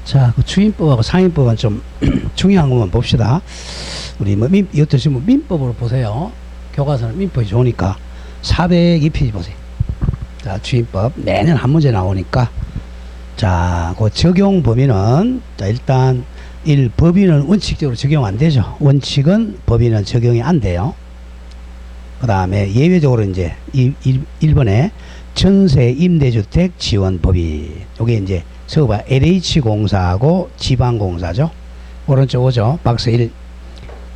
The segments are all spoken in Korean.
자, 그 주임법하고 상임법은 좀 중요한 것만 봅시다. 우리 뭐 이것도 뭐 민법으로 보세요. 교과서는 민법이 좋으니까 402페이지 보세요. 자, 주임법 매년 한 문제 나오니까 자, 그 적용 범위는 자, 일단 법인은 원칙적으로 적용 안 되죠. 원칙은 법인은 적용이 안 돼요. 그 다음에 예외적으로 이제 1번에 전세 임대주택 지원 법인. 요게 이제 서봐 LH공사하고 지방공사죠. 오른쪽 오죠. 박스 1.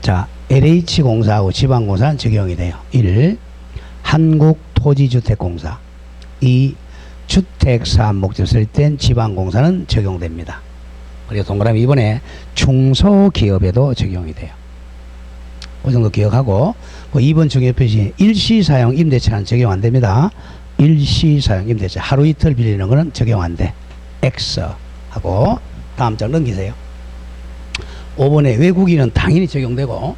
자, LH공사하고 지방공사는 적용이 돼요. 1. 한국토지주택공사. 2. 주택사업 목적 쓸 땐 지방공사는 적용됩니다. 그리고 동그라미 2번에 중소기업에도 적용이 돼요. 그 정도 기억하고, 그 2번 중요 표시 일시사용 임대차는 적용 안 됩니다. 일시사용 임대차 하루 이틀 빌리는 거는 적용 안 돼. X 하고 다음 장 넘기세요. 5번에 외국인은 당연히 적용되고,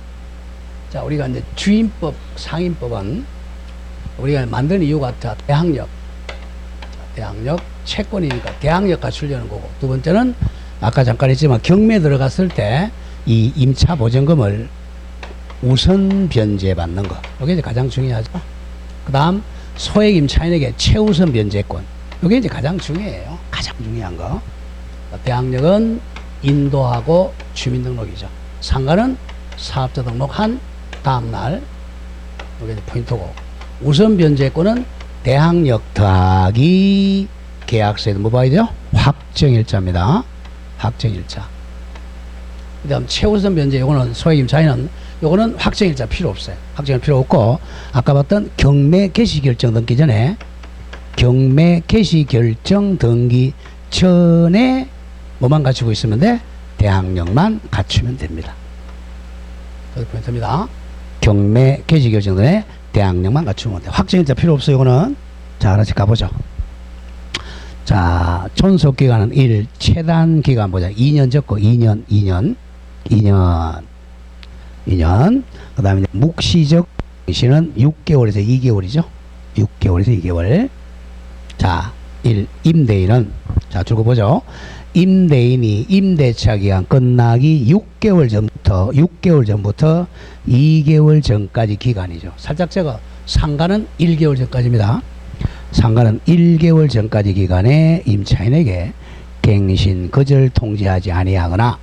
자, 우리가 이제 주임법, 상임법은 우리가 만든 이유가 자, 대항력 채권이니까 대항력 갖추려는 거고, 두 번째는 아까 잠깐 했지만 경매 들어갔을 때 이 임차 보전금을 우선 변제 받는 거, 이게 이제 가장 중요하죠. 그 다음 소액 임차인에게 최우선 변제권, 이게 이제 가장 중요해요. 가장 중요한 거. 대항력은 인도하고 주민등록이죠. 상가는 사업자 등록한 다음날, 이게 이제 포인트고, 우선 변제권은 대항력 더하기 계약서에도 뭐 봐야 돼요? 확정일자입니다. 확정일자. 그 다음 최우선 변제, 요거는 소액 임차인은 요거는 확정일자 필요 없어요. 확정일 필요 없고, 아까 봤던 경매 개시 결정 등기 전에, 경매 개시 결정 등기 전에 뭐만 갖추고 있으면 돼? 대항력만 갖추면 됩니다. 여기 포인트입니다. 경매 개시 결정 전에 대항력만 갖추면 돼. 확정일자 필요 없어요. 이거는. 자, 하나씩 가보죠. 자, 존속기간은 1, 최단기간 보자. 2년 적고 2년. 그 다음에 묵시적 시는 6개월에서 2개월이죠. 6개월에서 2개월. 자, 1. 임대인은, 자, 줄거 보죠. 임대인이 임대차 기간 끝나기 6개월 전부터 2개월 전까지 기간이죠. 살짝 적어. 상가는 1개월 전까지입니다. 상가는 1개월 전까지 기간에 임차인에게 갱신 거절 통지하지 아니하거나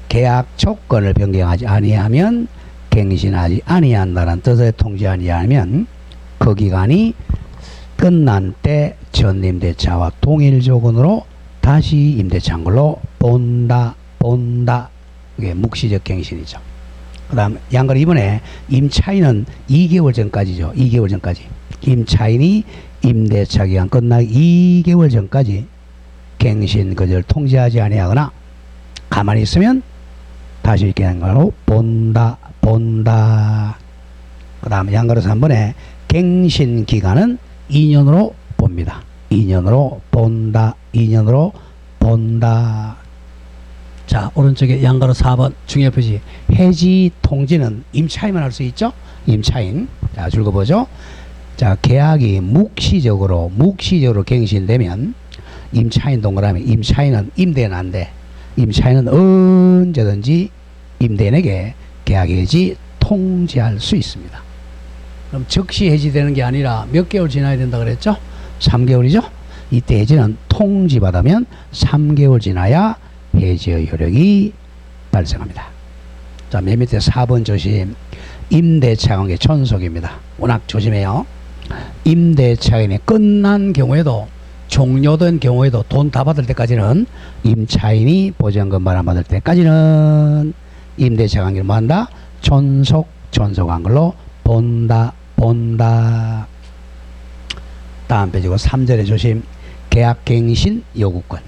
계약 조건을 변경하지 아니하면 갱신하지 아니한다는 뜻의 통지 아니하면 그 기간이 끝난 때 전 임대차와 동일 조건으로 다시 임대차한 걸로 본다. 이게 묵시적 갱신이죠. 그 다음 양걸 이번에 임차인은 2개월 전까지죠. 2개월 전까지. 임차인이 임대차 기간 끝나기 2개월 전까지 갱신 거절 통지하지 아니하거나 가만히 있으면 다시 이렇게 한 걸로 본다. 그 다음에 양가로서 한 번에 갱신 기간은 2년으로 봅니다. 2년으로 본다. 자, 오른쪽에 양가로 4번 중요 표시 해지 통지는 임차인만 할 수 있죠. 임차인. 자, 줄거보죠. 자, 계약이 묵시적으로 갱신되면 임차인 동그라미, 임차인은 임대는 안 돼. 임차인은 언제든지 임대인에게 계약 해지 통지할 수 있습니다. 그럼 즉시 해지되는 게 아니라 몇 개월 지나야 된다 그랬죠? 3개월이죠? 이때 해지는 통지받으면 3개월 지나야 해지의 효력이 발생합니다. 자, 맨 밑에 4번 조심. 임대차 관계 존속입니다. 워낙 조심해요. 임대차 관계 끝난 경우에도, 종료된 경우에도 돈 다 받을 때까지는, 임차인이 보전금 안 받을 때까지는 임대차 관계를 뭐 한다? 존속한 걸로 본다. 다음 페이지고 3절에 조심. 계약갱신 요구권.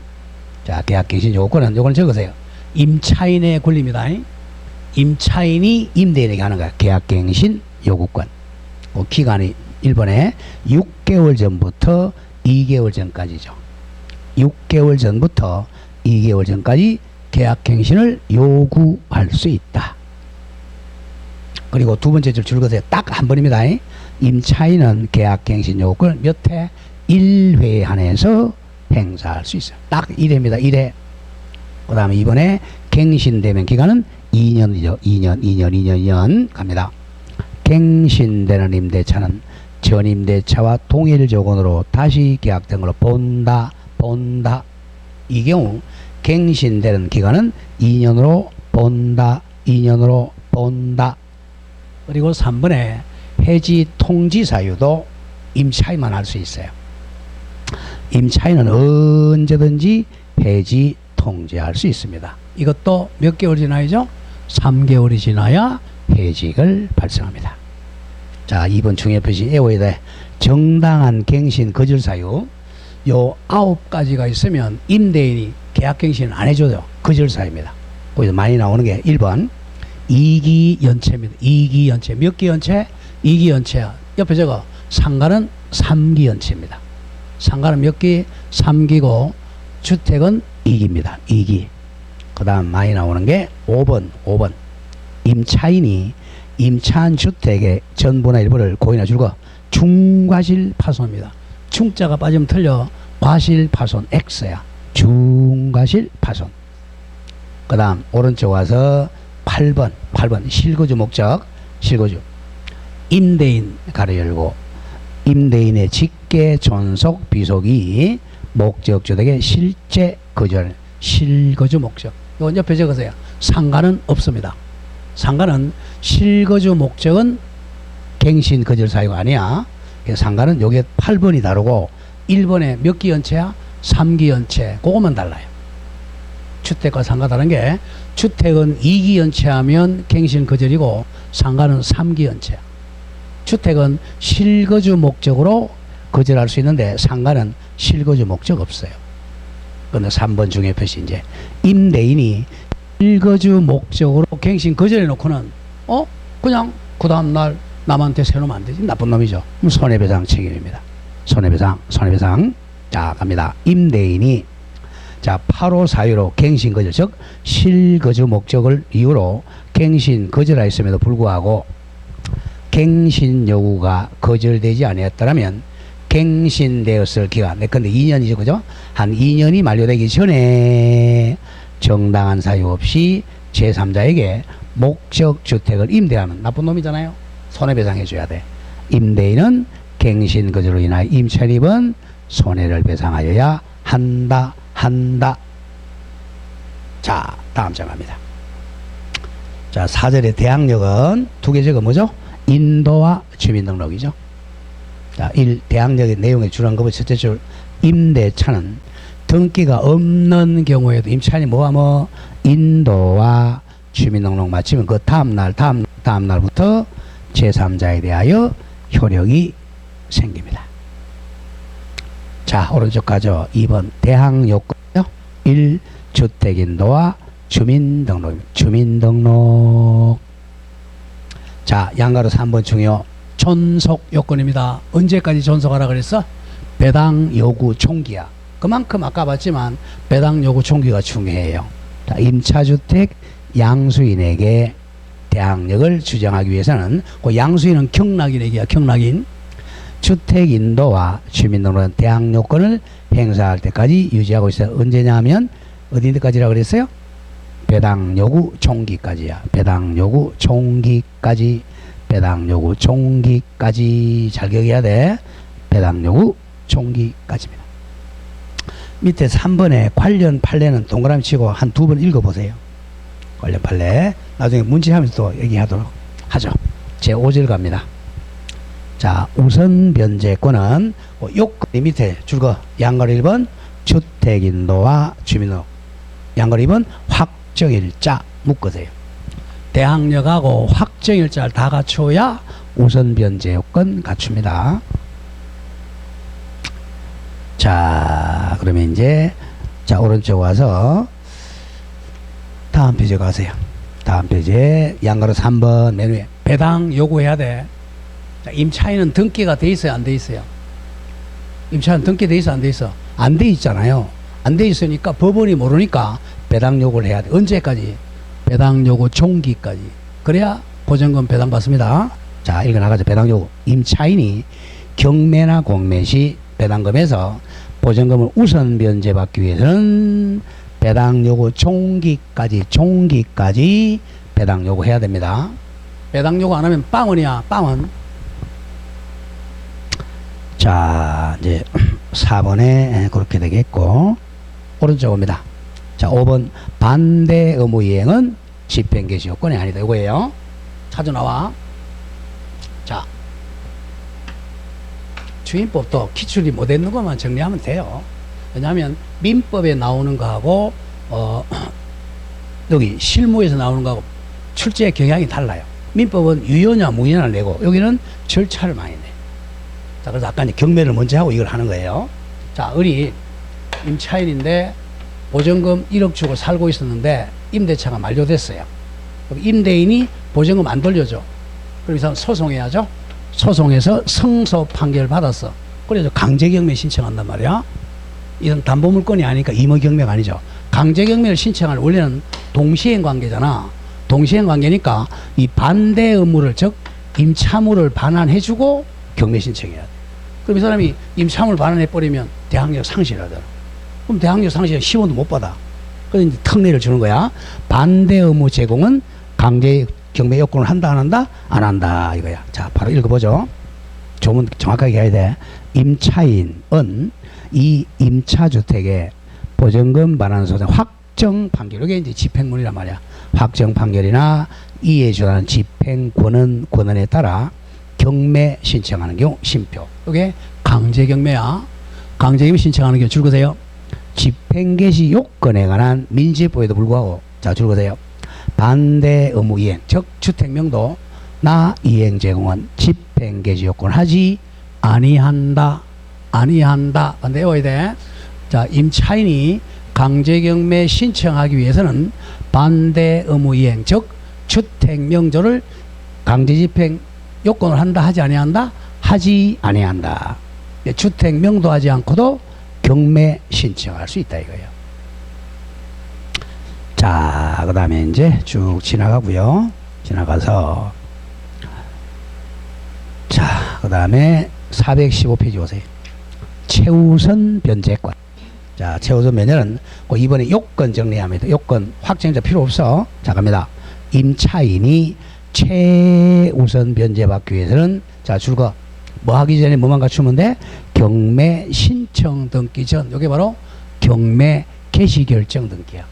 자, 계약갱신 요구권은 요걸 적으세요. 임차인의 권리입니다. 임차인이 임대인에게 하는 거야. 계약갱신 요구권. 그 기간이 1번에 6개월 전부터 2개월 전까지죠. 6개월 전부터 2개월 전까지 계약갱신을 요구할 수 있다. 그리고 두 번째 줄 줄거세요. 딱 한 번입니다. 임차인은 계약갱신 요구권을 몇 회? 1회에 한해서 행사할 수 있어요. 딱 1회입니다. 1회. 그 다음에 이번에 갱신되면 기간은 2년이죠. 2년 갑니다. 갱신되는 임대차는 전 임대차와 동일 조건으로 다시 계약된 걸로 본다. 이 경우 갱신되는 기간은 2년으로 본다. 그리고 3번에 해지 통지 사유도 임차인만 할 수 있어요. 임차인은 언제든지 해지 통지할 수 있습니다. 이것도 몇 개월 지나야죠? 3개월이 지나야 해지가 발생합니다. 자, 2번 중요 표시 외워야 돼. 정당한 갱신 거절 사유. 요 9가지가 있으면 임대인이 계약 갱신 안 해줘요. 거절 사유입니다. 거기서 많이 나오는 게 1번 이기 연체입니다. 이기 연체. 몇 기 연체? 2기 연체야. 옆에 저거 상가는 3기 연체입니다. 상가는 몇 기? 3기고 주택은 2기입니다. 2기. 그 다음 많이 나오는 게 5번. 임차인이 임차한 주택의 전부나 일부를 고의나 줄거 중과실 파손입니다. 중자가 빠지면 틀려. 과실 파손 X야. 중과실 파손. 그 다음 오른쪽 와서 8번 실거주 목적. 실거주 임대인 가로 열고 임대인의 직계 존속 비속이 목적주택의 실제 거절 실거주 목적. 이건 옆에 적으세요. 상가는 없습니다. 상가는 실거주 목적은 갱신 거절 사유가 아니야. 상가는 요게 8번이 다르고 1번에 몇 기 연체야? 3기 연체. 그것만 달라요. 주택과 상가 다른 게 주택은 2기 연체하면 갱신 거절이고 상가는 3기 연체야. 주택은 실거주 목적으로 거절할 수 있는데 상가는 실거주 목적 없어요. 그런데 3번 중에 표시 이제 임대인이 실거주 목적으로 갱신 거절해 놓고는 그냥 그 다음날 남한테 세우면 안 되지. 나쁜 놈이죠. 그럼 손해배상 책임입니다. 손해배상. 자, 갑니다. 임대인이 자 8호 사유로 갱신 거절 즉 실거주 목적을 이유로 갱신 거절하였음에도 불구하고 갱신 요구가 거절되지 아니었더라면 갱신되었을 기간 내건데 2년이죠. 그죠? 한 2년이 만료되기 전에 정당한 사유 없이 제3자에게 목적주택을 임대하면 나쁜 놈이잖아요. 손해배상 해줘야 돼. 임대인은 갱신 거절로 인하여 임차인이 입은 손해를 배상하여야 한다. 자, 다음 장 갑니다. 자, 4절의 대항력은 두 개 적어 뭐죠? 인도와 주민등록이죠. 자, 1. 대항력의 내용에 주란 것은 첫째 줄 임대차는 등기가 없는 경우에도 임차인이 뭐하면 인도와 주민등록 마치면 그 다음 날부터 제3자에 대하여 효력이 생깁니다. 자, 오른쪽 가죠. 2번 대항요건이요. 1. 주택인도와 주민등록입니다. 주민등록. 자, 양가로 3번 중요 존속요건입니다. 언제까지 존속하라 그랬어? 배당 요구 총기야. 그만큼 아까 봤지만 배당 요구 총기가 중요해요. 자, 임차주택 양수인에게 대항력을 주장하기 위해서는 그 양수인은 경락인에게야. 경락인. 주택인도와 주민등록은 대항요건을 행사할 때까지 유지하고 있어요. 언제냐 하면 어디까지라고 그랬어요? 배당 요구 총기까지야. 배당 요구 총기까지. 잘 기억해야 돼. 배당 요구 총기까지입니다. 밑에 3번에 관련 판례는 동그라미 치고 한 2번 읽어보세요. 관련 판례 나중에 문제하면서 또 얘기하도록 하죠. 제 5절 갑니다. 자, 우선 변제권은 요건이 밑에 줄거 양가로 1번 주택인도와 주민등록, 양가로 2번 확정일자 묶으세요. 대항력하고 확정일자를 다 갖춰야 우선 변제 요건 갖춥니다. 자, 그러면 이제 자 오른쪽 와서 다음 페이지 가세요. 다음 페이지에 양가로 3번 맨 위에 배당 요구해야 돼. 자, 임차인은 등기가 돼 있어요, 안 돼 있어요? 임차인 등기 돼 있어, 안 돼 있어? 안 돼 있잖아요. 안 돼 있으니까 법원이 모르니까 배당 요구를 해야 돼. 언제까지? 배당 요구 총기까지. 그래야 보전금 배당 받습니다. 자, 읽어나가죠. 배당 요구. 임차인이 경매나 공매 시 배당금에서 보전금을 우선 변제받기 위해서는 배당 요구 종기까지 배당 요구해야 됩니다. 배당 요구 안 하면 빵원이야. 빵원. 자, 이제 4번에 그렇게 되겠고, 오른쪽 옵니다. 자, 5번 반대 의무 이행은 집행 개시 요건이 아니다. 이거예요. 자주 나와. 자, 주임법도 기출이 못 되는 것만 정리하면 돼요. 왜냐하면 민법에 나오는 거하고 여기 실무에서 나오는 거하고 출제의 경향이 달라요. 민법은 유효냐 무효냐를 내고 여기는 절차를 많이 내. 자, 그래서 아까 이제 경매를 먼저 하고 이걸 하는 거예요. 자, 우리 임차인인데 보증금 1억 주고 살고 있었는데 임대차가 만료됐어요. 그럼 임대인이 보증금 안 돌려줘. 그래서 소송해야죠. 소송해서 승소 판결 받았어. 그래서 강제경매 신청한단 말이야. 이건 담보물건이 아니니까 임의경매가 아니죠. 강제경매를 신청할 원래는 동시행 관계잖아. 동시행 관계니까 이 반대 의무를, 즉 임차물을 반환해주고 경매 신청해야 돼. 그럼 이 사람이 임차물 반환해버리면 대항력 상실하잖아. 그럼 대항력 상실은 10원도 못 받아. 그래서 이제 특례를 주는 거야. 반대 의무 제공은 강제 경매 요건을 한다 안 한다? 안 한다 이거야. 자, 바로 읽어보죠. 조문 정확하게 해야 돼. 임차인은 이 임차주택의 보증금 반환 소송 확정 판결, 이게 이제 집행문이란 말이야. 확정 판결이나 이에 준하는 집행권에 따라 경매 신청하는 경우 심표. 이게 강제경매야. 강제경매 신청하는 경우 줄거세요. 집행개시 요건에 관한 민지법에도 불구하고, 자, 줄거세요. 반대 의무 이행, 즉 주택명도 나 이행 제공은 집행개시 요건 하지 아니한다. 아니한다. 반대 외워야 돼. 자, 임차인이 강제경매 신청하기 위해서는 반대 의무 이행, 즉 주택명조를 강제집행 요건을 한다 하지 아니한다? 하지 아니한다. 주택명도하지 않고도 경매 신청할 수 있다 이거예요. 자, 그 다음에 이제 쭉 지나가고요. 지나가서 자, 그 다음에 415페이지 오세요. 최우선 변제권. 자, 최우선 변제는 이번에 요건 정리합니다. 요건 확정자 필요 없어. 자, 갑니다. 임차인이 최우선 변제 받기 위해서는, 자, 줄거 뭐 하기 전에 뭐만 갖추면 돼? 경매 신청 등기 전. 이게 바로 경매 개시 결정 등기야.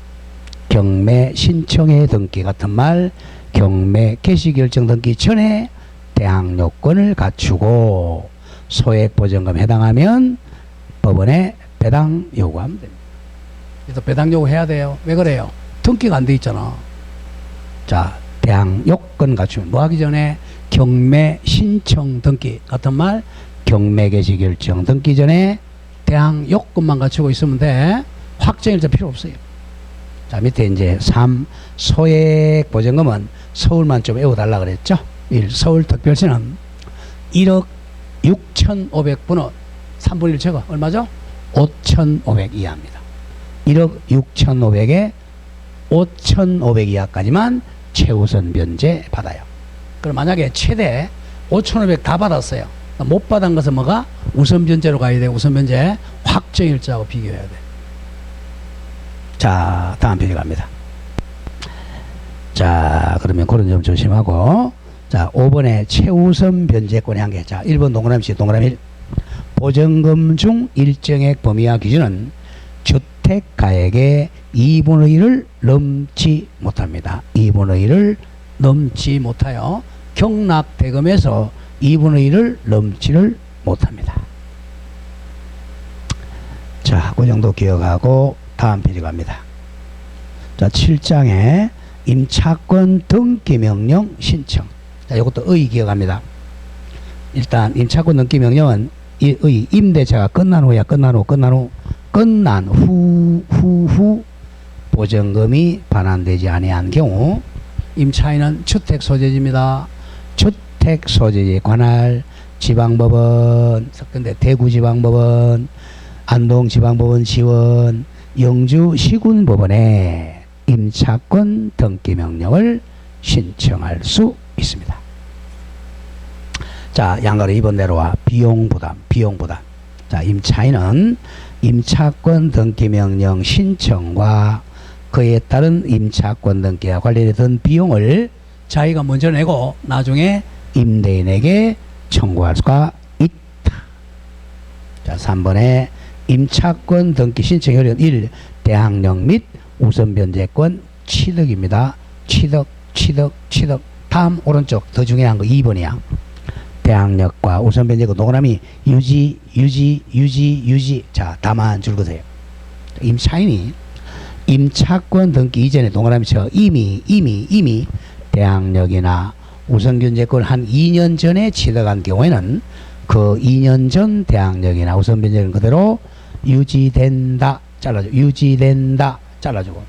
경매 신청의 등기 같은 말, 경매 개시 결정 등기 전에 대항 요건을 갖추고 소액 보증금 해당하면 법원에 배당 요구하면 됩니다. 그래서 배당 요구해야 돼요. 왜 그래요? 등기가 안 돼 있잖아. 자, 대항 요건 갖추면 뭐 하기 전에 경매 신청 등기 같은 말, 경매 개시 결정 등기 전에 대항 요건만 갖추고 있으면 돼. 확정일자 필요 없어요. 자, 밑에 이제 3 소액 보증금은 서울만 좀 외워달라 그랬죠. 1 서울특별시는 1억 6,500분의 3분의 1 제거 얼마죠? 5,500 이하입니다. 1억 6,500에 5,500 이하까지만 최우선 변제 받아요. 그럼 만약에 최대 5,500 다 받았어요. 못 받은 것은 뭐가? 우선 변제로 가야 돼. 우선 변제 확정일자하고 비교해야 돼. 자, 다음 페이지 갑니다. 자, 그러면 그런 점 조심하고, 자, 5번에 최우선 변제권의 한계. 자, 1번 동그라미 동그라미 1. 보증금 중 일정액 범위와 기준은 주택가액의 2분의 1을 넘지 못합니다. 2분의 1을 넘지 못하여 경납대금에서 2분의 1을 넘지를 못합니다. 자, 그 정도 기억하고 다음 페이지 갑니다. 자, 7장에 임차권 등기명령 신청. 자, 이것도 의 기억합니다. 일단 임차권 등기명령은 의 임대차가 끝난 후야. 끝난 후 보증금이 반환되지 아니한 경우 임차인은 주택소재지입니다. 주택소재지에 관할 지방법원, 근데 대구지방법원, 안동지방법원 지원, 영주시군법원에 임차권 등기명령을 신청할 수 있습니다. 자, 양가로 2번 내려와 비용부담. 자, 임차인은 임차권 등기 명령 신청과 그에 따른 임차권 등기와 관련된 비용을 자기가 먼저 내고 나중에 임대인에게 청구할 수가 있다. 자, 3번에 임차권 등기 신청 요령 1. 대항력 및 우선 변제권 취득입니다. 취득. 다음 오른쪽 더 중요한 거 2번이야. 대항력과 우선 변제권 동그라미 유지. 자, 다만 줄거세요. 임차인이 임차권 등기 이전에 동그라미 쳐 이미 대항력이나 우선 변제권을 한 2년 전에 취득한 경우에는 그 2년 전 대항력이나 우선 변제권 그대로 유지된다. 잘라주고.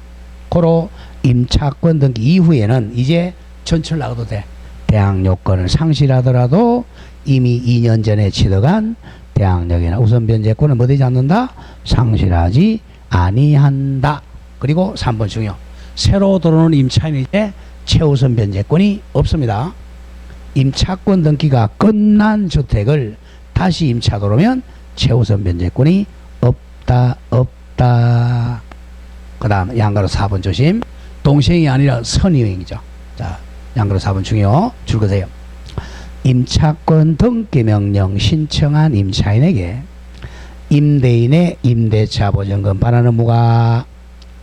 고로 임차권 등기 이후에는 이제 전철 나가도 돼. 대항력권을 상실하더라도 이미 2년 전에 취득한 대항력이나 우선 변제권은 뭐 되지 않는다? 상실하지 아니한다. 그리고 3번 중요. 새로 들어오는 임차인이 이제 최우선 변제권이 없습니다. 임차권 등기가 끝난 주택을 다시 임차 들어오면 최우선 변제권이 없다. 그 다음 양가로 4번 조심. 동시행이 아니라 선의행이죠. 자, 양가로 4번 중요. 줄거세요. 임차권 등기 명령 신청한 임차인에게 임대인의 임대차 보증금 반환 의무가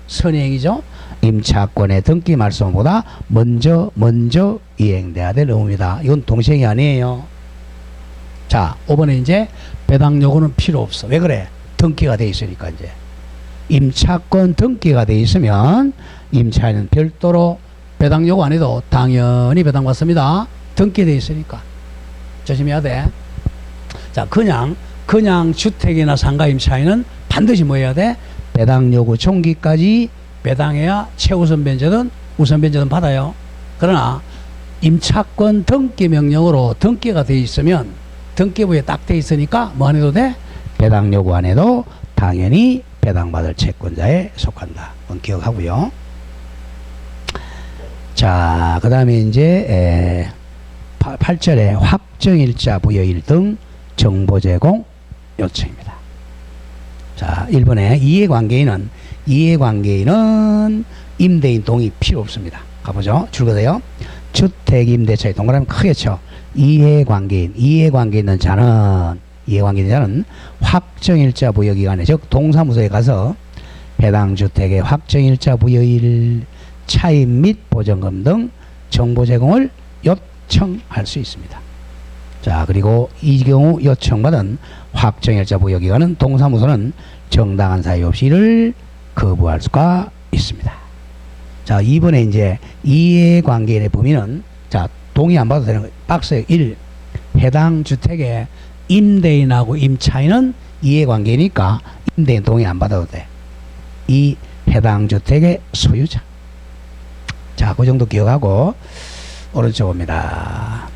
선의행이죠. 임차권의 등기 말소보다 먼저 이행돼야 될 의무입니다. 이건 동시행이 아니에요. 자, 5번에 이제 배당 요구는 필요 없어. 왜 그래? 등기가 돼 있으니까. 이제 임차권 등기가 돼 있으면 임차인은 별도로 배당 요구 안 해도 당연히 배당 받습니다. 등기돼 있으니까 조심해야 돼. 자, 그냥 주택이나 상가 임차인은 반드시 뭐 해야 돼? 배당 요구 종기까지 배당해야 최우선 변제든 우선 변제든 받아요. 그러나 임차권 등기 명령으로 등기가 돼 있으면 등기부에 딱 돼 있으니까 뭐 안 해도 돼? 배당 요구 안 해도 당연히 배당받을 채권자에 속한다. 그건 기억하고요. 자, 그 다음에 이제 8절에 확정일자 부여일 등 정보 제공 요청입니다. 자, 1번에 이해관계인은 임대인 동의 필요 없습니다. 가보죠. 줄거세요. 주택임대차의 동그라미 크게 쳐. 이해관계인 있는 자는 확정일자 부여기간에 즉 동사무소에 가서 해당 주택의 확정일자 부여일 차입 및 보증금 등 정보 제공을 요청할 수 있습니다. 자, 그리고 이 경우 요청받은 확정일자 부여기간은 동사무소는 정당한 사유 없이 이를 거부할 수가 있습니다. 자, 2번에 이제 이해관계인의 범위는 자, 동의 안 받아도 되는 거예요. 박스에 1. 해당 주택의 임대인하고 임차인은 이해관계니까 임대인 동의 안 받아도 돼. 2. 해당 주택의 소유자. 자, 그 정도 기억하고 오른쪽 봅니다.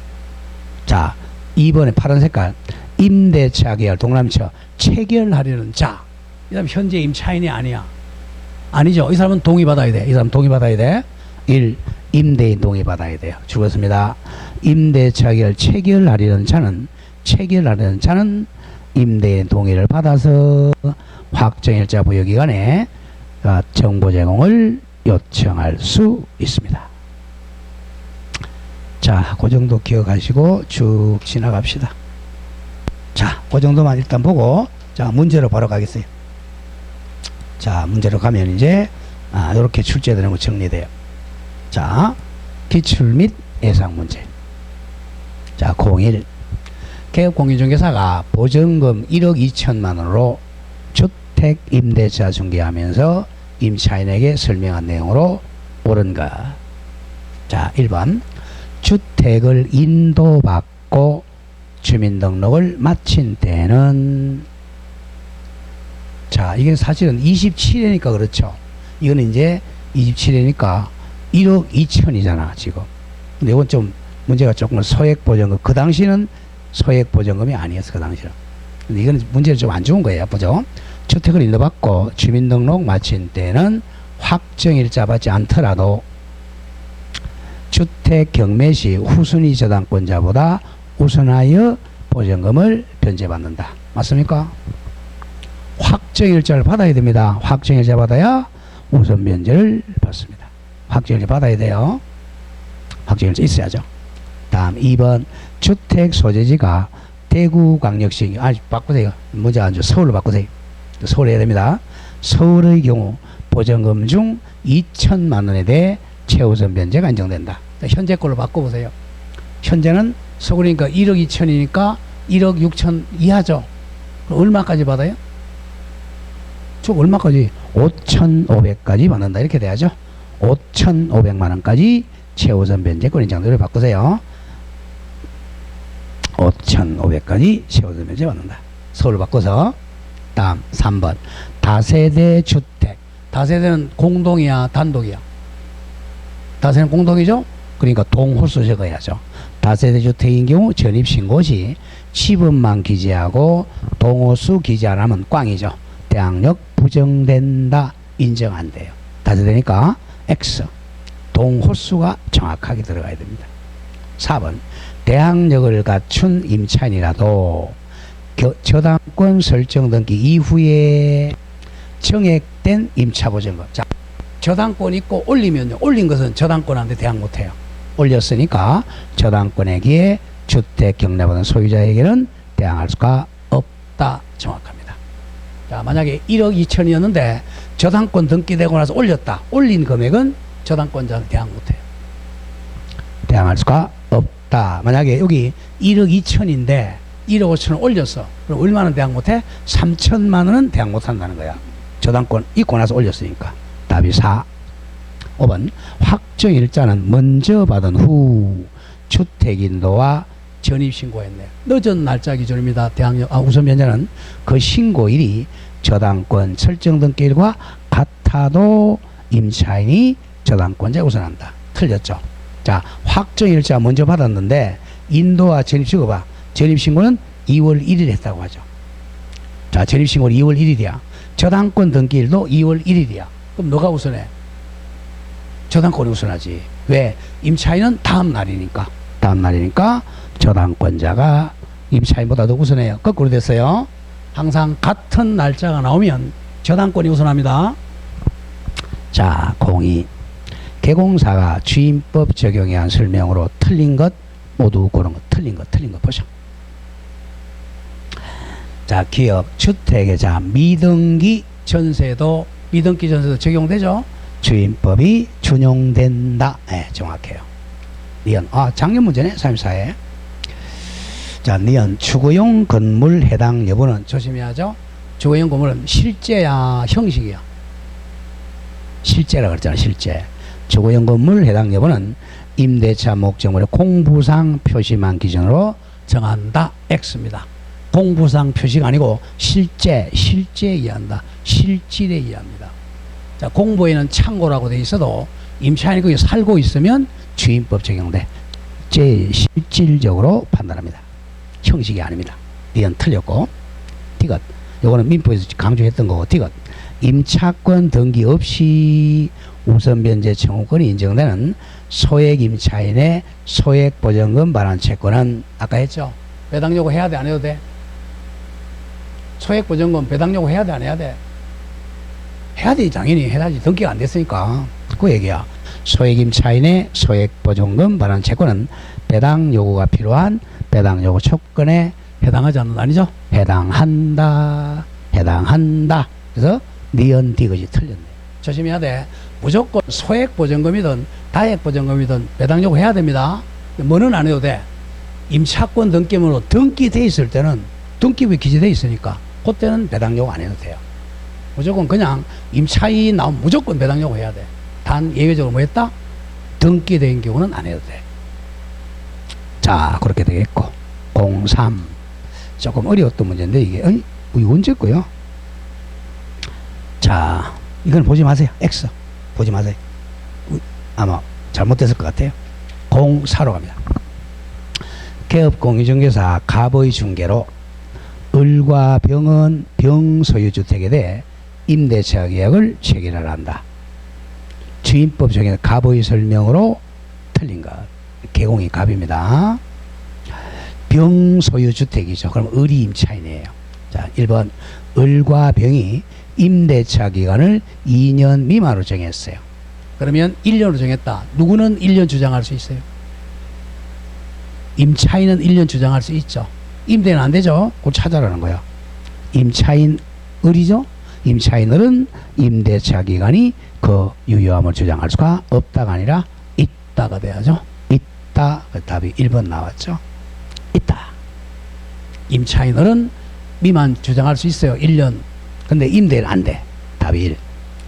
자, 2번에 파란 색깔 임대차 계열 동남처 체결하려는 자. 이 사람 현재 임차인이 아니야. 아니죠. 이 사람은 동의받아야 돼. 1. 임대인 동의받아야 돼요. 죽었습니다. 임대차 계열 체결하려는 자는 임대인 동의를 받아서 확정일자 부여기간에 정보 제공을 요청할 수 있습니다. 자, 그 정도 기억하시고 쭉 지나갑시다. 자, 그 정도만 일단 보고 자, 문제로 바로 가겠어요. 자, 문제로 가면 이제 이렇게 출제되는 거 정리돼요. 자, 기출 및 예상 문제. 자, 01. 개업공인중개사가 보증금 1억 2천만 원으로 주택 임대차 중개하면서 임차인에게 설명한 내용으로 옳은가? 자, 1번. 주택을 인도받고 주민등록을 마친 때는 자, 이게 사실은 27회니까 그렇죠. 이거는 이제 27회니까 1억 2천이잖아, 지금. 근데 이건 좀 문제가 조금 소액보증금. 그 당시는 소액보증금이 아니었어, 그 당시는. 근데 이건 문제를 좀 안 좋은 거예요, 보죠. 주택을 인도받고 주민등록 마친 때는 확정일자 받지 않더라도 주택 경매 시 후순위 저당권자보다 우선하여 보증금을 변제받는다. 맞습니까? 확정일자를 받아야 됩니다. 확정일자 받아야 우선 면제를 받습니다. 확정일자 받아야 돼요. 확정일자 있어야죠. 다음 2번 주택 소재지가 대구광역시 바꾸세요. 문제 안 줘. 서울로 바꾸세요. 서울 해야 됩니다. 서울의 경우 보전금 중 2천만 원에 대해 최우선 면제가 인정된다. 현재 걸로 바꿔보세요. 현재는 서울이니까 1억 2천이니까 1억 6천 이하죠. 그럼 얼마까지 받아요? 쭉 얼마까지? 5,500까지 받는다. 이렇게 돼야죠. 5,500만 원까지 최우선 면제권 인정도를 바꾸세요. 5,500까지 최우선 면제 받는다. 서울로 바꿔서. 다음 3번 다세대 주택. 다세대는 공동이야 단독이야? 다세대는 공동이죠? 그러니까 동호수 적어야죠. 다세대 주택인 경우 전입신고 시 시범만 기재하고 동호수 기재 안 하면 꽝이죠. 대항력 부정된다. 인정 안 돼요. 다세대니까 X. 동호수가 정확하게 들어가야 됩니다. 4번 대항력을 갖춘 임차인이라도 저당권 설정 등기 이후에 정액된 임차보증금. 자, 저당권 있고 올리면요. 올린 것은 저당권한테 대항 못해요. 올렸으니까 저당권에게 주택 경매받은 소유자에게는 대항할 수가 없다. 정확합니다. 자, 만약에 1억 2천이었는데 저당권 등기되고 나서 올렸다. 올린 금액은 저당권자는 대항 못해요. 대항할 수가 없다. 만약에 여기 1억 2천인데 1억 5천을 올렸어. 그럼 얼마나 대항 못해? 3천만 원은 대항 못한다는 거야. 저당권 있고 나서 올렸으니까. 답이 4. 5번 확정일자는 먼저 받은 후 주택인도와 전입신고했네요. 늦은 날짜 기준입니다. 대항력 우선 면제는 그 신고일이 저당권 설정 등기일과 같아도 임차인이 저당권자에 우선한다. 틀렸죠. 자, 확정일자 먼저 받았는데 인도와 전입신고 봐. 전입신고는 2월 1일 했다고 하죠. 자, 전입신고는 2월 1일이야. 저당권 등기일도 2월 1일이야. 그럼 너가 우선해? 저당권이 우선하지. 왜? 임차인은 다음 날이니까. 다음 날이니까 저당권자가 임차인보다 더 우선해요. 거꾸로 됐어요. 항상 같은 날짜가 나오면 저당권이 우선합니다. 자, 02. 개공사가 주임법 적용에 한 설명으로 틀린 것 모두 그런 거 틀린 것 보죠. 자, 기업 주택의 자 미등기 전세도 적용되죠. 주임법이 준용된다. 네, 정확해요. 니은 작년 문제네. 3.4에. 자, 니은 주거용 건물 해당 여부는 조심해야죠. 주거용 건물은 실제야 형식이야? 실제라 그랬잖아. 실제. 주거용 건물 해당 여부는 임대차 목적물의 공부상 표시만 기준으로 정한다. X입니다. 공부상 표시가 아니고 실제에 의한다. 실질에 의합니다. 자, 공부에는 창고라고 돼 있어도 임차인이 거기 살고 있으면 주임법 적용돼. 제일 실질적으로 판단합니다. 형식이 아닙니다. 이건 틀렸고. 디귿. 요거는 민법에서 강조했던 거고. 디귿. 임차권 등기 없이 우선 변제 청구권이 인정되는 소액 임차인의 소액 보전금 반환 채권은 아까 했죠. 배당 요구 해야 돼, 안 해도 돼? 소액 보전금 배당 요구 해야 돼, 안 해야 돼? 해야 돼. 당연히 해야지. 등기가 안 됐으니까. 그 얘기야. 소액 임차인의 소액 보전금 반환 채권은 배당 요구가 필요한 배당 요구 조건에 해당하지 않는 아니죠? 해당한다. 그래서 니은 디귿이 틀렸네. 조심해야 돼. 무조건 소액 보전금이든 다액 보전금이든 배당 요구 해야 됩니다. 뭐는 안 해도 돼. 임차권 등기물로 등기돼 있을 때는 등기부에 기재돼 있으니까 그때는 배당 요구 안 해도 돼요. 무조건 그냥 임차인 나오면 무조건 배당 요구 해야 돼. 단 예외적으로 뭐 했다? 등기된 경우는 안 해도 돼. 자, 그렇게 되겠고. 03. 조금 어려웠던 문제인데 이게 이거 언제 거요? 자, 이건 보지 마세요. X 보지 마세요. 아마 잘못됐을 것 같아요. 04로 갑니다. 개업공유중개사 갑의 중개로 을과 병은 병 소유주택에 대해 임대차 계약을 체결을 한다. 주임법 적용 갑의 설명으로 틀린 것. 개공이 갑입니다. 병 소유주택이죠. 그럼 을이 임차인이에요. 자, 1번 을과 병이 임대차 기간을 2년 미만으로 정했어요. 그러면 1년으로 정했다. 누구는 1년 주장할 수 있어요? 임차인은 1년 주장할 수 있죠. 임대는 안 되죠. 그걸 찾아라는 거야. 임차인 을이죠. 임차인은 임대차 기간이 그 유효함을 주장할 수가 없다가 아니라 있다가 돼야죠. 있다. 그 답이 1번 나왔죠. 있다. 임차인은 미만 주장할 수 있어요. 1년. 근데 임대는 안 돼. 답이 1.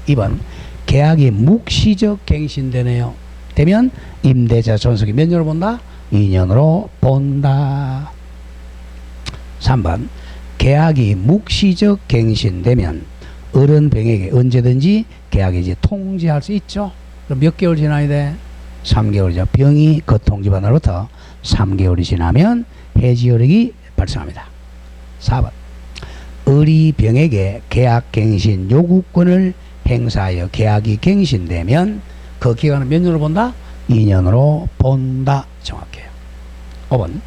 2번 계약이 묵시적 갱신되네요. 되면 임대차 존속이 몇 년으로 본다? 2년으로 본다. 3번 계약이 묵시적 갱신되면 을은 병에게 언제든지 계약이 이제 통지할 수 있죠. 그럼 몇 개월 지나야 돼? 3개월이죠. 병이 그 통지받은 날부터 3개월이 지나면 해지효력이 발생합니다. 4번 을이 병에게 계약갱신 요구권을 행사하여 계약이 갱신되면 그 기간은 몇 년으로 본다? 2년으로 본다. 정확해요. 5번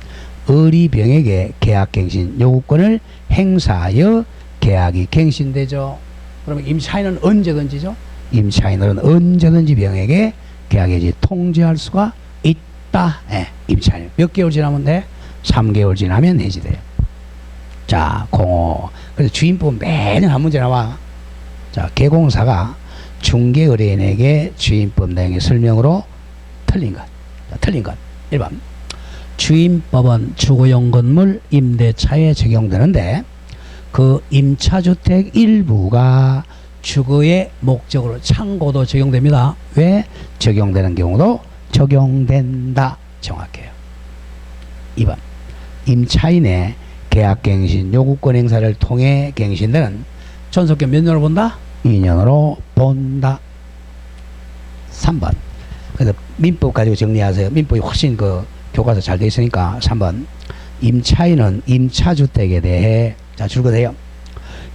을이 병에게 계약갱신 요구권을 행사하여 계약이 갱신되죠. 그러면 임차인은 언제든지죠. 임차인은 언제든지 병에게 계약이 통지할 수가 있다. 예, 임차인 몇 개월 지나면 돼? 3개월 지나면 해지돼요. 자, 05. 그래서 주임법 매년 한 문제 나와. 자, 개공사가 중개의뢰인에게 주임법 내용의 설명으로 틀린 것. 자, 틀린 것. 1번. 주임법은 주거용 건물 임대차에 적용되는데 그 임차주택 일부가 주거의 목적으로 창고도 적용됩니다. 왜? 적용되는 경우도 적용된다. 정확해요. 2번. 임차인의 계약갱신 요구권 행사를 통해 갱신되는 존속기간 몇 년으로 본다? 2년으로 본다. 3번. 그래서 민법 가지고 정리하세요. 민법이 훨씬 그 교과서 잘 돼 있으니까 3번. 임차인은 임차주택에 대해 자 줄거세요.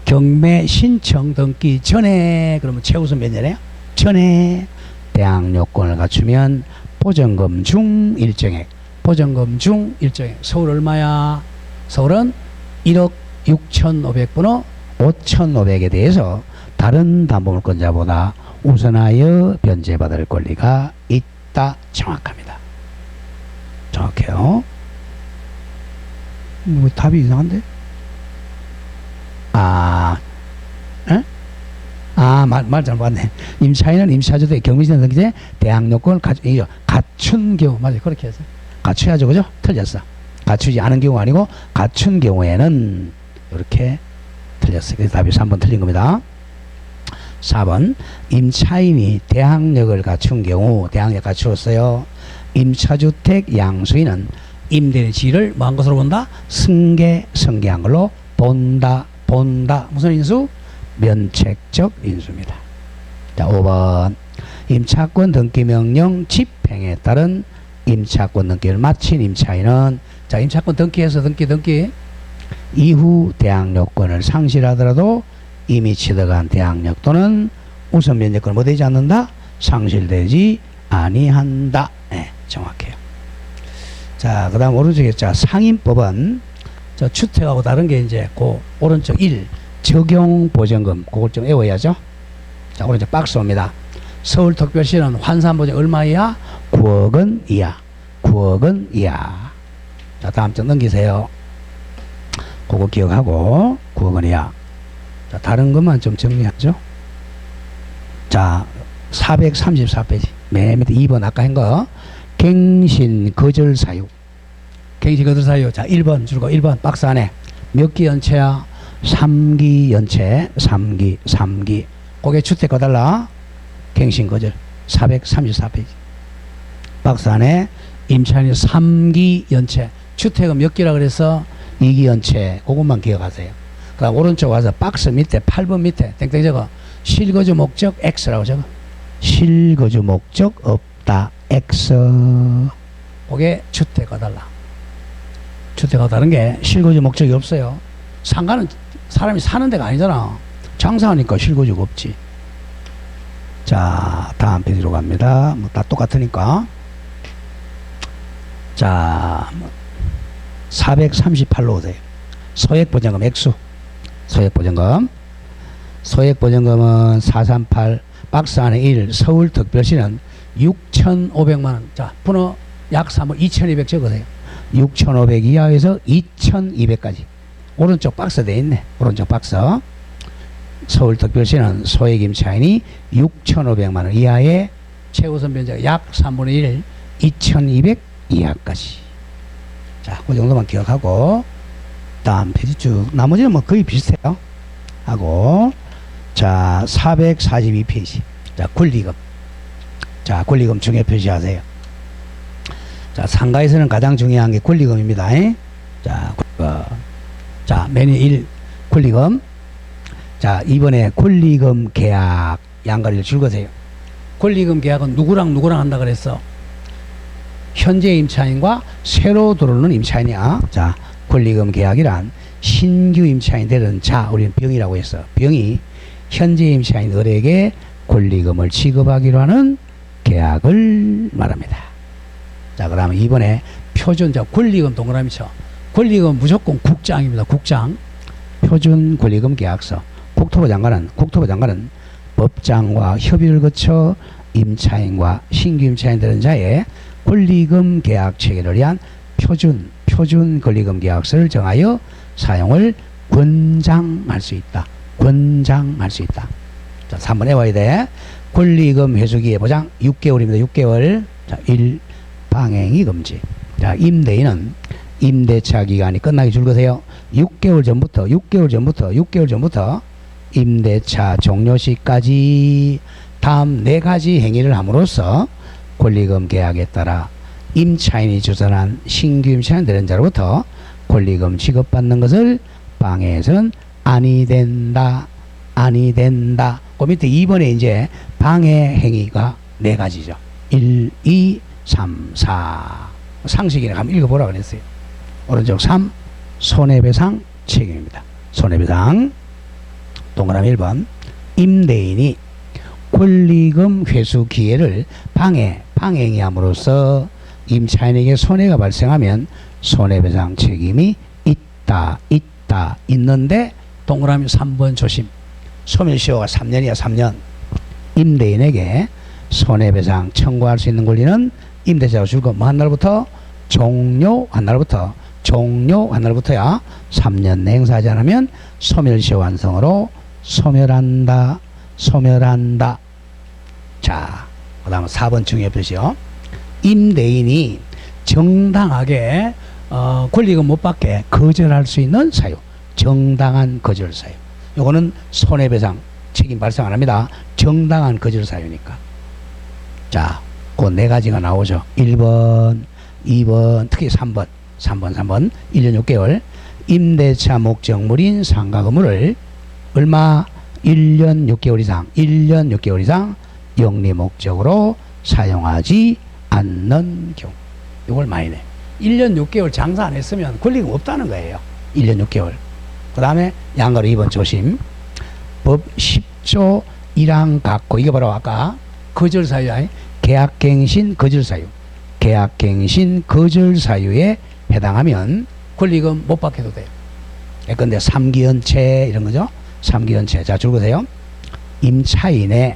경매 신청 등기 전에 그러면 최우선 몇 년이에요? 전에 대항 요건을 갖추면 보전금 중 일정액. 보전금 중 일정액. 서울 얼마야? 서울은 1억 6,500분의 5,500에 대해서 다른 담보물권자보다 우선하여 변제받을 권리가 있다. 정확합니다. 정확해요. 뭐 답이 이상한데? 말 잘못 봤네. 임차인은 임차주택 경비시설 등기제 대항 요건을 갖춘 경우 맞아요. 그렇게 해서 갖춰야죠, 그죠? 틀렸어. 갖추지 않은 경우 아니고 갖춘 경우에는 이렇게 틀렸어요. 그래서 답이 3번 틀린 겁니다. 4번 임차인이 대항력을 갖춘 경우 대항력 갖추었어요. 임차주택 양수인은 임대인의 지위를 뭐한 것으로 본다? 승계한 걸로 본다. 무슨 인수? 면책적 인수입니다. 자, 5번 임차권 등기명령 집행에 따른 임차권 등기를 마친 임차인은 자, 임차권 등기해서 등기 이후 대항력권을 상실하더라도 이미 취득한 대항력 또는 우선 면제권 뭐 되지 않는다? 상실되지 아니한다. 네, 정확해요. 자, 그 다음 오른쪽에 자, 상임법은 저 주택하고 다른 게 이제 그 오른쪽 1 적용보전금 그걸 좀 외워야죠. 자, 오른쪽 박스 옵니다. 서울특별시는 환산보전 얼마 이하? 9억원 이하. 9억원 이하. 자, 다음 장 넘기세요. 그거 기억하고 9억원 이하. 자, 다른 것만 좀 정리하죠. 자, 434페이지 맨 밑에 2번 아까 한 거 갱신 거절 사유. 갱신 거절 사유. 자, 1번 줄거 1번 박스 안에 몇 기 연체야? 3기 연체. 3기 그게 주택 거달라. 갱신 거절 434페이지 박스 안에 임차인이 3기 연체. 주택은 몇 기라 그래서 2기 연체. 그것만 기억하세요. 그럼 오른쪽 와서 박스 밑에 8번 밑에 땡땡 적어 실거주 목적 X라고 적어. 실거주 목적 없다 X. 그게 주택 거달라. 주택 거다른 게 실거주 목적이 없어요. 상가는 사람이 사는 데가 아니잖아. 장사하니까 실거주가 없지. 자, 다음 페이지로 갑니다. 뭐 다 똑같으니까. 자, 438로 오세요. 소액보장금 액수. 소액보증금. 소액보증금은 438 박스 안에 1 서울특별시는 6,500만원. 자, 분호 약 3억 2,200 적으세요. 6,500 이하에서 2,200까지. 오른쪽 박스 돼 있네. 오른쪽 박스. 서울특별시는 소액임차인이 6,500만원 이하의 최우선 변제가 약 3분의 1, 2,200 이하까지. 자, 그 정도만 기억하고, 다음 페이지 쭉. 나머지는 뭐 거의 비슷해요. 하고, 자, 442페이지. 자, 권리금. 자, 권리금 중요 표시하세요. 자, 상가에서는 가장 중요한 게 권리금입니다. 자, 자, 메뉴 1, 권리금. 자, 이번에 권리금 계약 양가리를 줄거세요. 권리금 계약은 누구랑 한다 그랬어? 현재 임차인과 새로 들어오는 임차인이야. 자, 권리금 계약이란 신규 임차인 되는 자, 우리는 병이라고 했어. 병이 현재 임차인들에게 권리금을 지급하기로 하는 계약을 말합니다. 자, 그 다음에 이번에 표준, 자, 권리금 동그라미 쳐. 권리금 무조건 국장입니다. 국장. 표준 권리금 계약서. 국토부 장관은 법장과 협의를 거쳐 임차인과 신규 임차인 되는 자의 권리금 계약 체결을 위한 표준 권리금 계약서를 정하여 사용을 권장할 수 있다. 권장할 수 있다. 자, 3번 해와야 돼. 권리금 회수기의 보장 6개월입니다. 6개월. 자, 1. 방행이 금지. 자, 임대인은 임대차 기간이 끝나기 줄거세요. 6개월 전부터 임대차 종료 시까지 다음 4가지 행위를 함으로써 권리금 계약에 따라 임차인이 주선한 신규 임차인 되는 자로부터 권리금 지급받는 것을 방해해서는 아니 된다. 그 밑에 2번에 이제 방해 행위가 4가지죠. 1, 2, 3, 4. 상식이네. 한번 읽어보라 그랬어요. 오른쪽 3. 손해배상 책임입니다. 손해배상. 동그라미 1번. 임대인이 권리금 회수 기회를 방해함으로써 임차인에게 손해가 발생하면 손해배상 책임이 있는데 동그라미 3번 조심. 소멸시효가 3년이야. 3년. 임대인에게 손해배상 청구할 수 있는 권리는 임대차가 줄 거 뭐 한 날부터? 종료한 날부터야 3년 내 행사하지 않으면 소멸시효 완성으로 소멸한다. 자, 그 다음 4번 중요 표시요. 임대인이 정당하게 권리금 못 받게 거절할 수 있는 사유. 정당한 거절 사유. 요거는 손해배상 책임 발생 안 합니다. 정당한 거절 사유니까. 자, 그 4가지가 나오죠. 1번, 2번, 특히 3번. 1년 6개월. 임대차 목적물인 상가 건물을 얼마? 1년 6개월 이상 영리 목적으로 사용하지 않는 경우. 이걸 많이 내. 1년 6개월 장사 안 했으면 권리금 없다는 거예요. 1년 6개월. 그 다음에 양가로 2번 조심. 법 10조 1항 갖고, 이게 바로 아까 거절사유야. 계약갱신 거절사유. 계약갱신 거절사유에 해당하면 권리금 못 받게도 돼요. 근데 3기연체 이런 거죠. 3기연체. 자, 줄거세요. 임차인의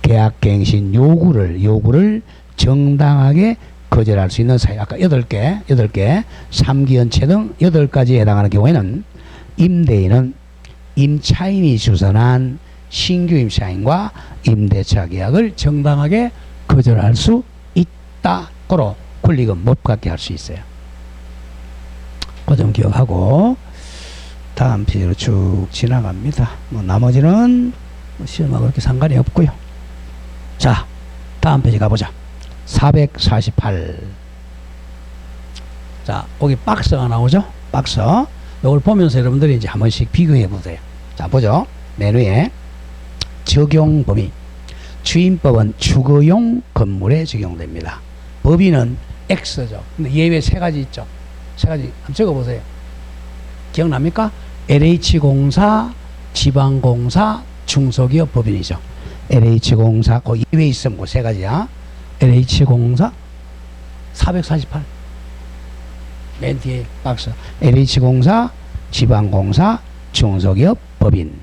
계약갱신 요구를 정당하게 거절할 수 있는 사유. 아까 8개, 3기연체 등 8가지에 해당하는 경우에는 임대인은 임차인이 주선한 신규 임차인과 임대차 계약을 정당하게 거절할 수 있다. 고로 권리금 못 받게 할 수 있어요. 그 점 기억하고 다음 페이지로 쭉 지나갑니다. 뭐 나머지는 시험하고 그렇게 상관이 없고요. 자, 다음 페이지 가보자. 448. 자, 거기 박스가 나오죠? 박스. 이걸 보면서 여러분들이 이제 한 번씩 비교해 보세요. 자, 보죠. 맨 위에 적용 범위. 주임법은 주거용 건물에 적용됩니다. 법인은 X죠. 근데 예외 3가지 있죠. 3가지 한번 적어보세요. 기억납니까? LH공사, 지방공사, 중소기업 법인이죠. LH공사, 그 예외 있으면 그 3가지야. LH공사 448. 맨 뒤에 박스. LH공사, 지방공사, 중소기업 법인.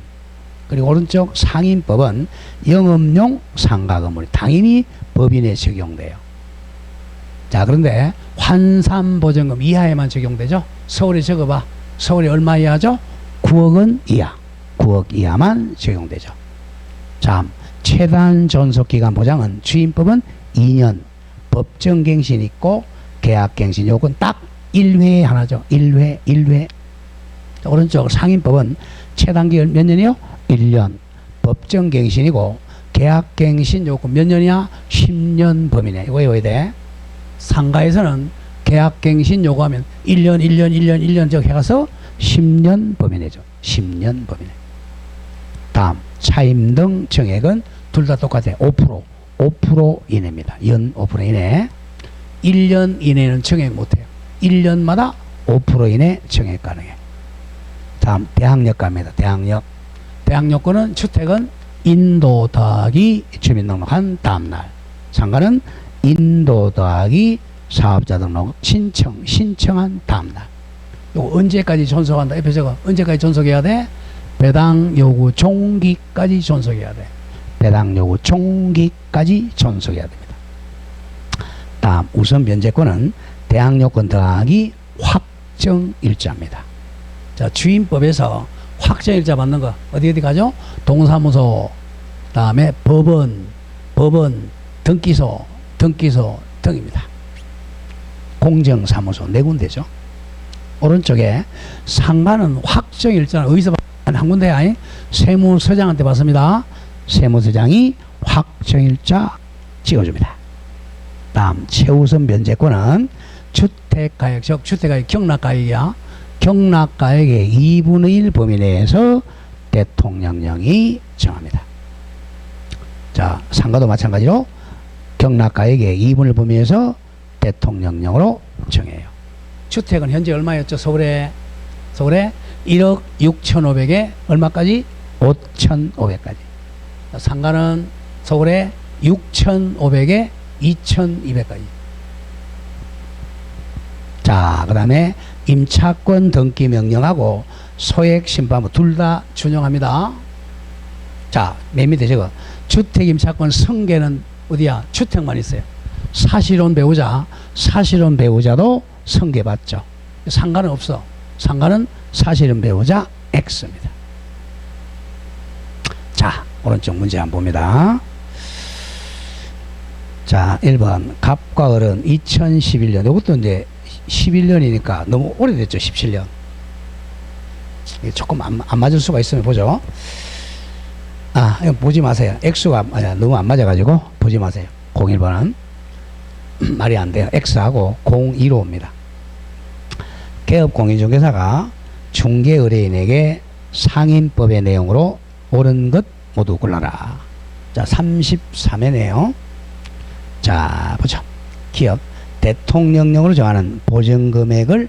그리고 오른쪽 상인법은 영업용 상가 건물이 당연히 법인에 적용돼요. 자, 그런데 환산보증금 이하에만 적용되죠. 서울에 적어봐. 서울이 얼마 이하죠? 9억 원 이하. 9억 이하만 적용되죠. 자, 최단 존속기간 보장은 주임법은 2년, 법정갱신 있고 계약갱신 요건 딱 1회에 하나죠. 1회. 오른쪽 상인법은 최단기간 몇 년이요? 1년. 법정갱신이고 계약갱신 요건 몇 년이야? 10년 범위네. 이거 외워야 돼. 상가에서는 계약갱신 요구하면 1년 저 해가서 10년 범위내죠. 10년 범위내. 다음 차임 등 정액은 둘 다 똑같아요. 5% 이내입니다. 연 5% 이내. 1년 이내는 정액 못해요. 1년마다 5% 이내 정액 가능해. 다음 대항력 갑니다. 대항력권은 주택은 인도 더하기 주민등록한 다음날, 상가는 인도 더하기 사업자 등록 신청한 다음날. 이거 언제까지 존속한다? 옆에 적어. 언제까지 존속해야 돼? 배당 요구 종기까지 존속해야 돼. 배당 요구 종기까지 존속해야 됩니다. 다음 우선 변제권은 대항력권 더하기 확정일자입니다. 자, 주임법에서 확정일자 받는 거 어디 가죠? 동사무소, 다음에 법원, 등기소 등입니다. 공정사무소 네 군데죠. 오른쪽에 상가는 확정일자는 어디서 한 군데야? 세무서장한테 받습니다. 세무서장이 확정일자 찍어줍니다. 다음 최우선 변제권은 주택가액, 즉 주택가액 경락가액이야. 경락가액의 2분의 1 범위 내에서 대통령령이 정합니다. 자, 상가도 마찬가지로 경락가액의 2분의 1 범위 내에서 대통령령으로 정해요. 주택은 현재 얼마였죠? 서울에 1억 6,500에 얼마까지? 5,500까지. 상가는 서울에 6,500에 2,200까지. 자, 그 다음에 임차권 등기 명령하고 소액 심판부 둘 다 준용합니다. 자, 맨 밑에 저거 주택 임차권 승계는 어디야? 주택만 있어요. 사실혼 배우자도 승계받죠. 상가는 없어. 상가는 사실혼 배우자 X입니다. 자, 오른쪽 문제 한번 봅니다. 자, 1번 갑과 을은 2011년, 이것도 이제 11년이니까 너무 오래됐죠. 17년. 조금 안 맞을 수가 있으면 보죠. 아, 이거 보지 마세요. X가 너무 안 맞아가지고 보지 마세요. 01번은 말이 안 돼요. X하고 02로 옵니다. 개업 공인중개사가 중개 의뢰인에게 상인법의 내용으로 옳은 것 모두 골라라. 자, 33회네요. 자, 보죠. 기업 대통령령으로 정하는 보증금액을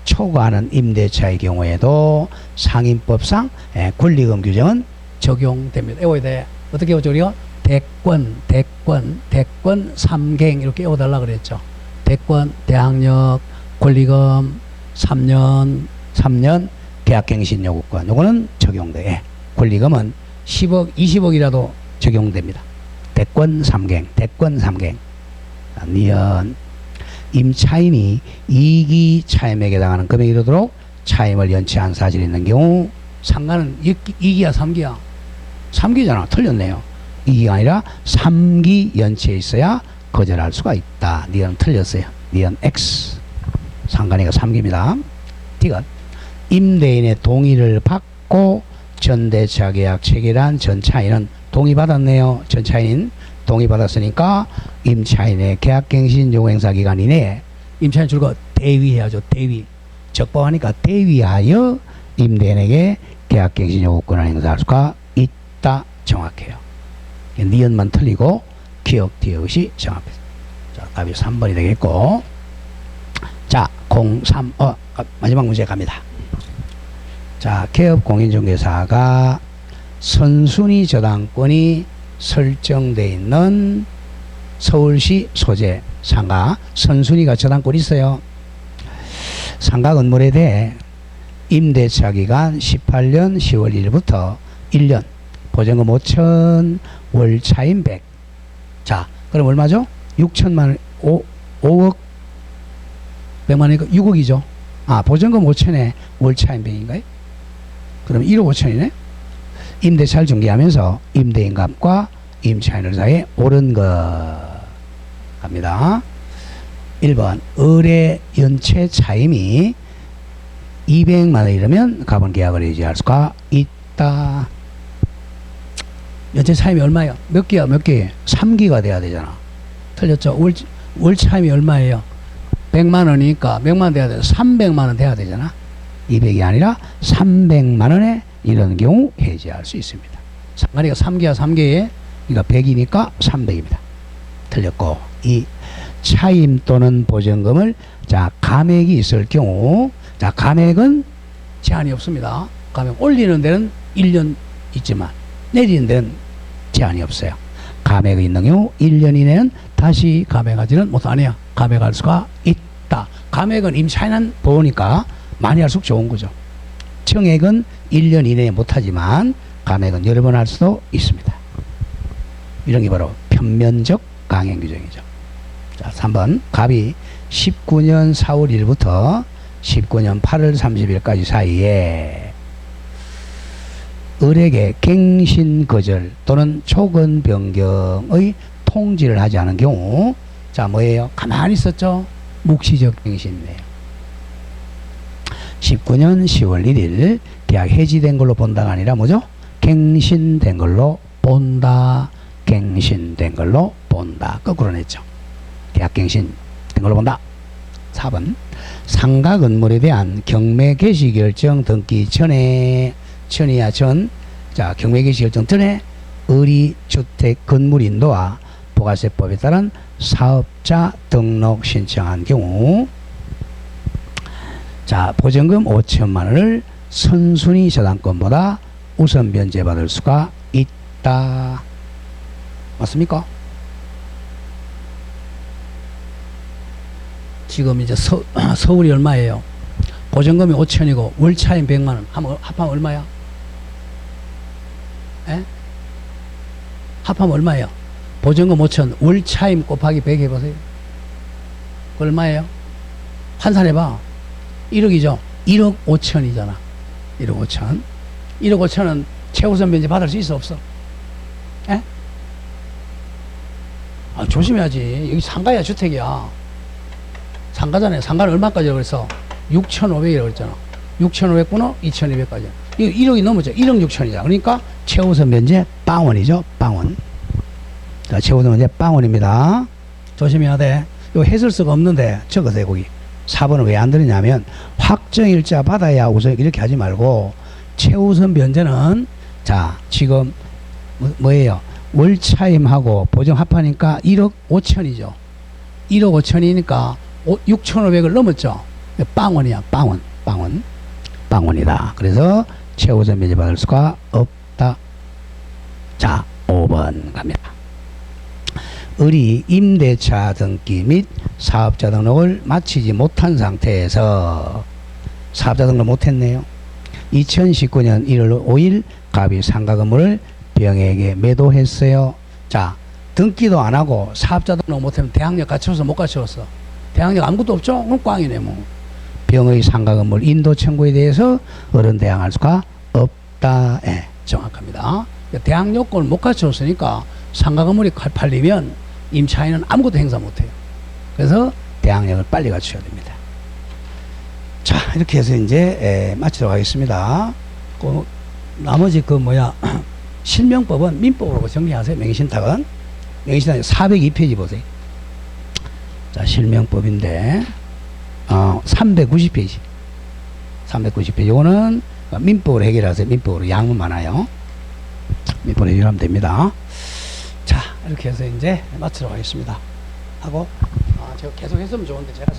초과하는 임대차의 경우에도 상인법상 권리금 규정은 적용됩니다. 외워야 돼. 어떻게 외우죠? 우리가 대권 3갱 이렇게 외워달라 그랬죠. 대권, 대항력, 권리금 3년 계약갱신 요구권 요거는 적용돼. 권리금은 10억 20억이라도 적용됩니다. 대권 3갱 니은 임차인이 이기 차임액에 해당하는 금액이 이르도록 차임을 연체한 사실이 있는 경우 상가는 2기야 3기야 3기잖아. 틀렸네요. 2기가 아니라 3기 연체에 있어야 거절할 수가 있다. 니은 틀렸어요. 니은 X. 상가니까 3기입니다. 디귿 임대인의 동의를 받고 전대차 계약 체결한 전차인은 동의받았네요. 전차인 동의받았으니까 임차인의 계약갱신 요구 행사 기간 이내에 임차인 줄거 대위해야죠. 대위. 적법하니까 대위하여 임대인에게 계약갱신 요구권을 행사할 수가 있다. 정확해요. 니은만 틀리고 기억 디귿이 정확해요. 자, 답이 3번이 되겠고. 자, 03 마지막 문제 갑니다. 자, 개업 공인중개사가 선순위 저당권이 설정되어 있는 서울시 소재 상가 선순위가 저당권이 있어요. 상가 건물에 대해 임대차 기간 18년 10월 1일부터 1년 보증금 5천 월 차임 100. 자, 그럼 얼마죠? 6천만 원, 5억 100만 원이니까 6억이죠. 아, 보증금 5천에 월 차임 100인가요? 그럼 1억 5천이네. 임대차를 중개하면서 임대인값과 임차인을 사이에 오른 것 갑니다. 1번 을의 연체 차임이 200만 원 이르면 가분계약을 해지할 수가 있다. 연체 차임이 얼마예요? 몇 개야? 몇 개? 3기가 돼야 되잖아. 틀렸죠? 월 차임이 얼마예요? 100만 원이니까 100만 원 돼야 돼. 300만 원 돼야 되잖아. 200이 아니라 300만 원에 이런 경우 해지할 수 있습니다. 상관이가 3개야 3개에 그러니까 100이니까 300입니다. 틀렸고 이 차임 또는 보증금을 자 감액이 있을 경우 자 감액은 제한이 없습니다. 감액 올리는 데는 1년 있지만 내리는 데는 제한이 없어요. 감액이 있는 경우 1년 이내는 다시 감액하지는 못하네요. 감액할 수가 있다. 감액은 임차인은 보니까 많이 할수록 좋은 거죠. 청액은 1년 이내에 못하지만 감액은 여러 번 할 수도 있습니다. 이런 게 바로 편면적 강행 규정이죠. 자, 3번 갑이 19년 4월 1일부터 19년 8월 30일까지 사이에 을에게 갱신 거절 또는 초건 변경의 통지를 하지 않은 경우 자 뭐예요? 가만히 있었죠? 묵시적 갱신이네요. 19년 10월 1일 계약 해지된 걸로 본다가 아니라 뭐죠? 갱신된 걸로 본다. 갱신된 걸로 본다. 거꾸로 냈죠. 계약 갱신된 걸로 본다. 4번 상가 건물에 대한 경매 개시 결정 등기 전에 전이야 전. 자 경매 개시 결정 전에 을이 주택 건물 인도와 부가세법에 따른 사업자 등록 신청한 경우 자 보증금 5천만 원을 선순위 저당권보다 우선 변제받을 수가 있다. 맞습니까? 지금 이제 서울이 얼마예요? 보증금이 5천이고 월차임 100만 원. 합하면 얼마야? 에? 합하면 얼마예요? 보증금 5천, 월차임 곱하기 100 해보세요. 얼마예요? 환산해봐. 1억이죠? 1억 5천이잖아. 1억 5천. 1억 5천은 최우선 변제 받을 수 있어, 없어? 에? 아, 조심해야지. 여기 상가야, 주택이야. 상가잖아요. 상가는 얼마까지라고 그랬어? 6,500이라고 그랬잖아. 6,500 분의 2,200까지. 이거 1억이 넘었죠. 1억 6천이잖아. 그러니까 최우선 변제 빵원이죠. 빵원. 자, 최우선 변제 빵원입니다. 조심해야 돼. 이거 해설 수가 없는데 적으세요, 거기. 4번은 왜 안 들었냐면 확정일자 받아야 우선 이렇게 하지 말고 최우선 변제는 자, 지금 뭐예요? 월차임하고 보증 합하니까 1억 5천이죠. 1억 5천이니까 6,500을 넘었죠. 빵원이야, 빵원. 빵원. 빵원이다. 그래서 최우선 변제 받을 수가 없다. 자, 5번 갑니다. 을이 임대차 등기 및 사업자 등록을 마치지 못한 상태에서 사업자 등록 못했네요. 2019년 1월 5일 갑이 상가 건물을 병에게 매도했어요. 자, 등기도 안 하고 사업자 등록 못하면 대항력 갖춰서 못 갖춰서 대항력 아무것도 없죠? 그럼 꽝이네 뭐. 병의 상가 건물 인도 청구에 대해서 을은 대항할 수가 없다. 예, 정확합니다. 대항력권을 못 갖췄으니까 상가 건물이 팔리면 임차인은 아무것도 행사 못해요. 그래서 대항력을 빨리 갖춰야 됩니다. 자, 이렇게 해서 이제 마치도록 하겠습니다. 나머지 실명법은 민법으로 정리하세요. 명의신탁은. 명의신탁 402페이지 보세요. 자, 실명법인데 390페이지. 390페이지. 이거는 민법으로 해결하세요. 민법으로 양은 많아요. 민법으로 해결하면 됩니다. 자, 이렇게 해서 이제 마치도록 하겠습니다. 하고 제가 계속 했으면 좋은데 제가